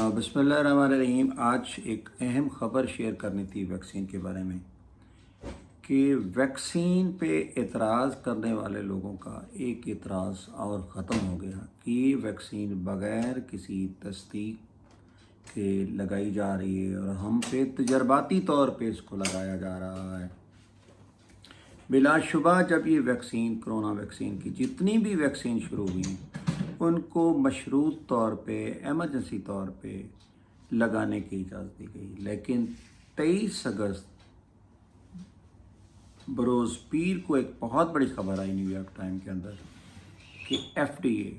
बिस्मिल्लाहिर्रहमानिर्रहीम। आज एक अहम ख़बर शेयर करनी थी वैक्सीन के बारे में कि वैक्सीन पे एतराज़ करने वाले लोगों का एक एतराज़ और ख़त्म हो गया कि वैक्सीन बग़ैर किसी तस्दीक के लगाई जा रही है और हम पे तजर्बाती तौर पे इसको लगाया जा रहा है। बिलाशुबा जब ये वैक्सीन कोरोना वैक्सीन की जितनी भी वैक्सीन शुरू हुई उनको मशरूत तौर पे एमरजेंसी तौर पे लगाने की इजाज़त दी गई, लेकिन 23 अगस्त बरोज़ पीर को एक बहुत बड़ी खबर आई न्यूयॉर्क टाइम के अंदर कि FDA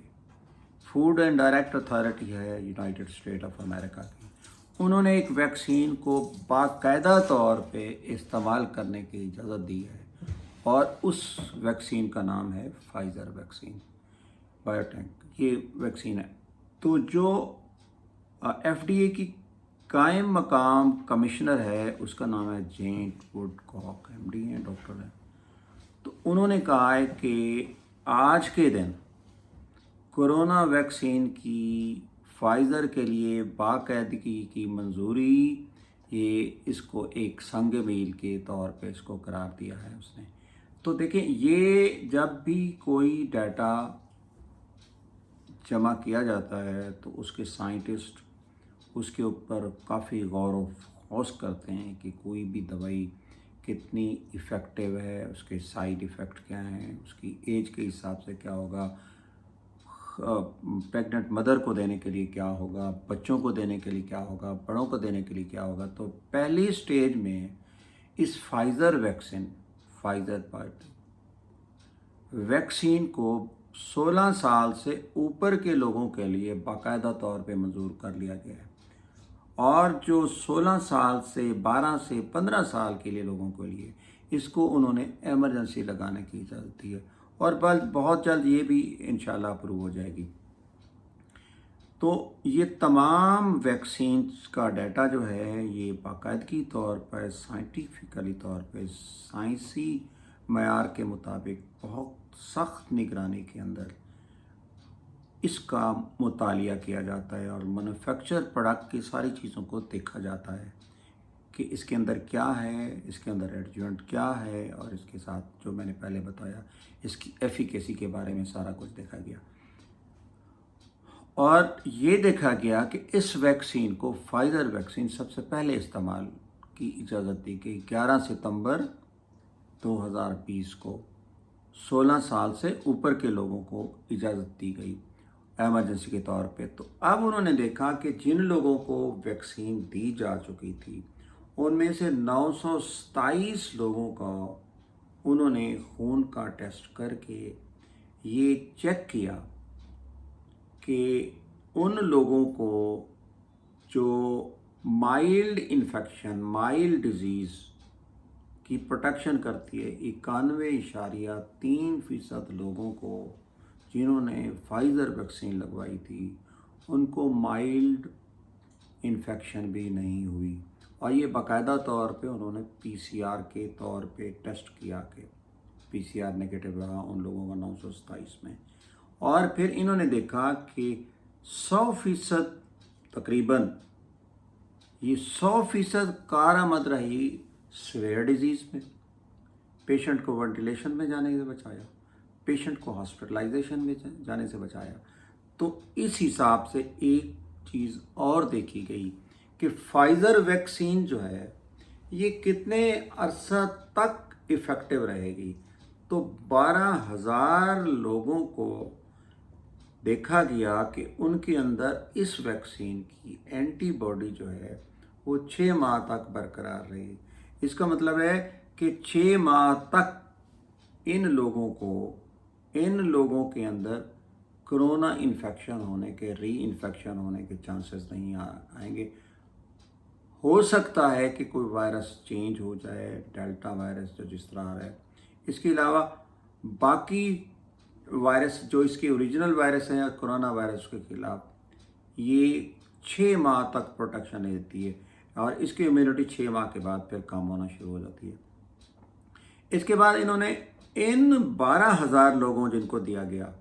food and direct authority है यूनाइटेड स्टेट ऑफ अमेरिका की, उन्होंने एक वैक्सीन को बाकायदा तौर पे इस्तेमाल करने की इजाज़त दी है और उस वैक्सीन का नाम है फाइज़र वैक्सीन बायोटेक, ये वैक्सीन है। तो जो FDA की कायम मकाम कमिश्नर है उसका नाम है जेन वुडकॉक, MD हैं, डॉक्टर हैं। तो उन्होंने कहा है कि आज के दिन कोरोना वैक्सीन की फाइज़र के लिए बाकायदगी की मंजूरी, ये इसको एक संग मील के तौर पे इसको करार दिया है उसने। तो देखें, ये जब भी कोई डाटा जमा किया जाता है तो उसके साइंटिस्ट उसके ऊपर काफ़ी गौर व खौस करते हैं कि कोई भी दवाई कितनी इफ़ेक्टिव है, उसके साइड इफ़ेक्ट क्या हैं, उसकी एज के हिसाब से क्या होगा, प्रेग्नेंट मदर को देने के लिए क्या होगा, बच्चों को देने के लिए क्या होगा, बड़ों को देने के लिए क्या होगा। तो पहली स्टेज में इस फाइज़र वैक्सीन, फाइज़र वैक्सीन को 16 साल से ऊपर के लोगों के लिए बाकायदा तौर पे मंजूर कर लिया गया है और जो 16 साल से 12 से 15 साल के लिए लोगों के लिए इसको उन्होंने एमरजेंसी लगाने की इजाज़त दी है और बहुत जल्द ये भी इंशाल्लाह अप्रूव हो जाएगी। तो ये तमाम वैक्सीन्स का डाटा जो है ये बाकायदगी तौर पर साइंटिफिकली तौर पर साइंसी मयार के मुताबिक बहुत सख्त निगरानी के अंदर इसका मुतालिया किया जाता है और मैन्युफैक्चर प्रोडक्ट की सारी चीज़ों को देखा जाता है कि इसके अंदर क्या है, इसके अंदर एडजुवेंट क्या है और इसके साथ जो मैंने पहले बताया इसकी एफिकेसी के बारे में सारा कुछ देखा गया। और ये देखा गया कि इस वैक्सीन को फाइज़र वैक्सीन सबसे पहले इस्तेमाल की इजाज़त दी गई 11 सितंबर 2020 को 16 साल से ऊपर के लोगों को इजाज़त दी गई एमरजेंसी के तौर पे। तो अब उन्होंने देखा कि जिन लोगों को वैक्सीन दी जा चुकी थी उनमें से 927 लोगों का उन्होंने खून का टेस्ट करके ये चेक किया कि उन लोगों को जो माइल्ड इन्फेक्शन, माइल्ड डिज़ीज़ की प्रोटेक्शन करती है, 91.3% लोगों को जिन्होंने फाइज़र वैक्सीन लगवाई थी उनको माइल्ड इन्फेक्शन भी नहीं हुई और ये बाकायदा तौर पे उन्होंने PCR के तौर पे टेस्ट किया कि PCR नेगेटिव रहा उन लोगों का 927 में। और फिर इन्होंने देखा कि 100% तकरीबन ये 100% कारआमद रही सीवियर डिजीज़ में, पेशेंट को वेंटिलेशन में जाने से बचाया, पेशेंट को हॉस्पिटलाइजेशन में जाने से बचाया। तो इस हिसाब से एक चीज़ और देखी गई कि फाइज़र वैक्सीन जो है ये कितने अरसा तक इफ़ेक्टिव रहेगी। तो 12,000 लोगों को देखा गया कि उनके अंदर इस वैक्सीन की एंटीबॉडी जो है वो 6 माह तक बरकरार रही। इसका मतलब है कि 6 माह तक इन लोगों के अंदर कोरोना इन्फेक्शन होने के, री इन्फेक्शन होने के चांसेस नहीं आएंगे। हो सकता है कि कोई वायरस चेंज हो जाए, डेल्टा वायरस जो जिस तरह आ रहा है। इसके अलावा बाकी वायरस जो इसके ओरिजिनल वायरस हैं कोरोना वायरस के खिलाफ ये 6 माह तक प्रोटेक्शन देती है और इसकी इम्यूनिटी 6 माह के बाद फिर कम होना शुरू हो जाती है। इसके बाद इन्होंने इन 12,000 लोगों जिनको दिया गया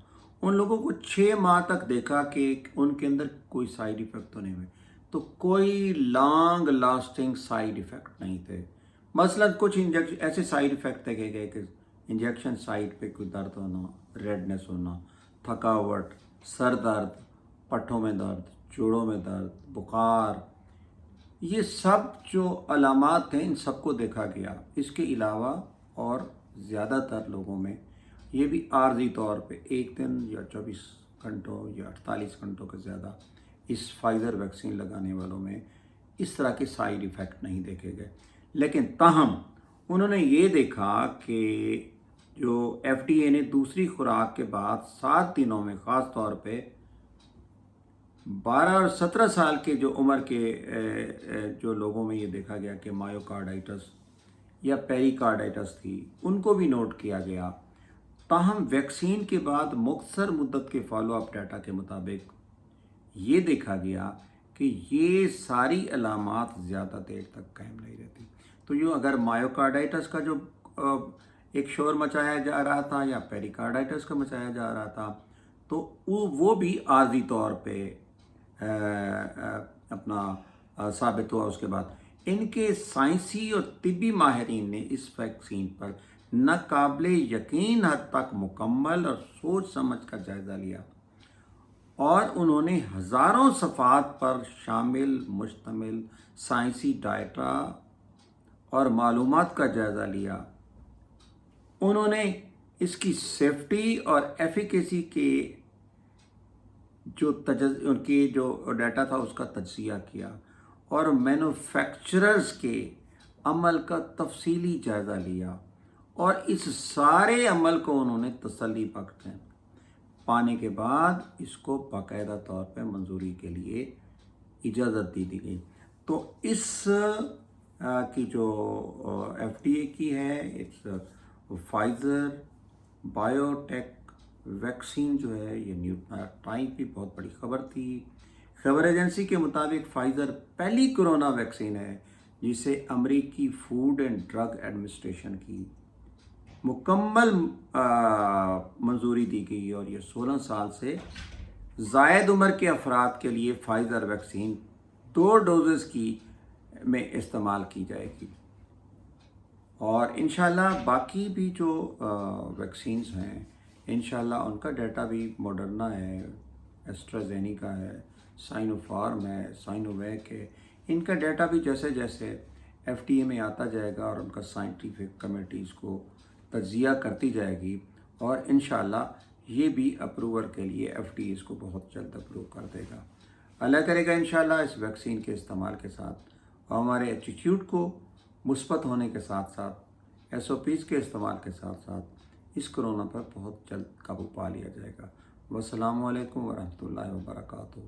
उन लोगों को 6 माह तक देखा कि उनके अंदर कोई साइड इफ़ेक्ट तो नहीं हुए। تو کوئی لانگ لاسٹنگ سائیڈ ایفیکٹ نہیں تھے. مثلا کچھ انجیکشن ایسے سائیڈ ایفیکٹ دیکھے گئے کہ انجیکشن سائٹ پہ کوئی درد ہونا، ریڈنس ہونا، تھکاوٹ، سر درد، پٹھوں میں درد، جوڑوں میں درد، بخار، یہ سب جو علامات ہیں ان سب کو دیکھا گیا. اس کے علاوہ اور زیادہ تر لوگوں میں یہ بھی عارضی طور پہ 1 دن یا 24 گھنٹوں یا 48 گھنٹوں کے زیادہ اس فائزر ویکسین لگانے والوں میں اس طرح کے سائیڈ ایفیکٹ نہیں دیکھے گئے. لیکن تاہم انہوں نے یہ دیکھا کہ جو ایف ڈی اے نے دوسری خوراک کے بعد 7 دنوں میں خاص طور پہ 12 اور 17 سال کے جو عمر کے جو لوگوں میں یہ دیکھا گیا کہ مایوکارڈائٹس یا پیریکارڈائٹس تھی، ان کو بھی نوٹ کیا گیا. تاہم ویکسین کے بعد مختصر مدت کے فالو اپ ڈیٹا کے مطابق یہ دیکھا گیا کہ یہ ساری علامات زیادہ دیر تک قائم نہیں رہتی. تو یہ اگر مایوکارڈائٹس کا جو ایک شور مچایا جا رہا تھا یا پیریکارڈائٹس کا مچایا جا رہا تھا تو وہ بھی عارضی طور پہ اپنا ثابت ہوا. اس کے بعد ان کے سائنسی اور طبی ماہرین نے اس ویکسین پر ناقابل یقین حد تک مکمل اور سوچ سمجھ کر جائزہ لیا اور انہوں نے ہزاروں صفحات پر مشتمل سائنسی ڈیٹا اور معلومات کا جائزہ لیا. انہوں نے اس کی سیفٹی اور ایفیکیسی کے ان کی جو ڈیٹا تھا اس کا تجزیہ کیا اور مینوفیکچررز کے عمل کا تفصیلی جائزہ لیا اور اس سارے عمل کو انہوں نے تسلی بخش پانے کے بعد اس کو باقاعدہ طور پہ منظوری کے لیے اجازت دی گئی. تو اس کی جو ایف ڈی اے کی ہے it's Pfizer biotech vaccine جو ہے، یہ نیو ٹائم کی بہت بڑی خبر تھی. خبر ایجنسی کے مطابق فائزر پہلی کرونا ویکسین ہے جسے امریکی فوڈ اینڈ ڈرگ ایڈمنسٹریشن کی مکمل منظوری دی گئی اور یہ 16 سال سے زائد عمر کے افراد کے لیے فائزر ویکسین 2 ڈوزز کی میں استعمال کی جائے گی. اور انشاءاللہ باقی بھی جو ویکسینز ہیں انشاءاللہ ان کا ڈیٹا بھی ماڈرنا ہے، ایسٹرازینیکا ہے، سائنو فارم ہے، سائنو ویک ہے. ان کا ڈیٹا بھی جیسے جیسے ایف ڈی اے میں آتا جائے گا اور ان کا سائنٹیفک کمیٹی اس کو تجزیہ کرتی جائے گی اور انشاءاللہ یہ بھی اپروول کے لیے ایف ڈی اے اس کو بہت جلد اپروو کر دے گا. اللہ کرے گا انشاءاللہ اس ویکسین کے استعمال کے ساتھ اور ہمارے ایٹیٹیوڈ کو مثبت ہونے کے ساتھ ساتھ ایس او پیز کے استعمال کے ساتھ ساتھ اس کرونا پر بہت جلد قابو پا لیا جائے گا. والسلام علیکم ورحمۃ اللہ وبرکاتہ.